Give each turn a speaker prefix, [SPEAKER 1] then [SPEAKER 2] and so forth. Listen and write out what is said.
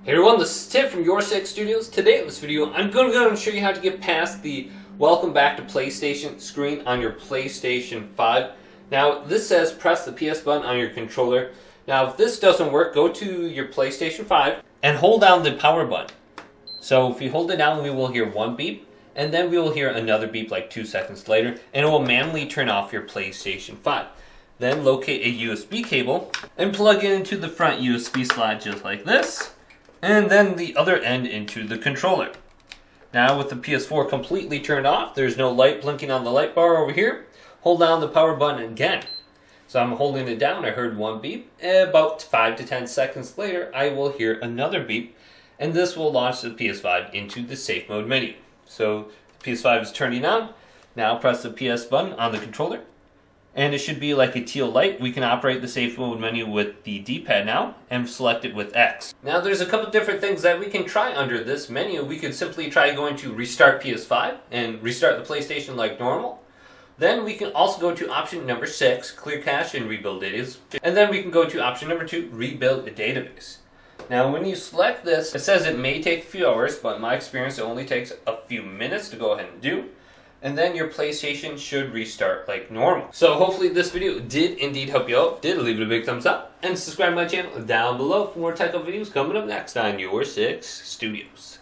[SPEAKER 1] Hey everyone, this is Tim from YourSixStudios. Today in this video, I'm going to show you how to get past the Welcome Back to PlayStation screen on your PlayStation 5. Now, this says press the PS button on your controller. Now, if this doesn't work, go to your PlayStation 5 and hold down the power button. So if you hold it down, we will hear one beep, and then we will hear another beep like 2 seconds later, and it will manually turn off your PlayStation 5. Then locate a USB cable and plug it into the front USB slot just like this, and then the other end into the controller. Now with the PS4 completely turned off, there's no light blinking on the light bar over here. Hold down the power button again. So I'm holding it down, I heard one beep. About 5 to 10 seconds later, I will hear another beep, and this will launch the PS5 into the safe mode menu. So the PS5 is turning on. Now press the PS button on the controller, and it should be like a teal light. We can operate the safe mode menu with the D-pad now and select it with X. Now there's a couple different things that we can try under this menu. We could simply try going to restart PS5 and restart the PlayStation like normal. Then we can also go to option number 6, clear cache and rebuild database. And then we can go to option number 2, rebuild the database. Now when you select this, it says it may take a few hours, but in my experience it only takes a few minutes to go ahead and do. And then your PlayStation should restart like normal. So hopefully this video did indeed help you out. If it did, leave it a big thumbs up and subscribe to my channel down below for more tech videos coming up next on YourSixStudios.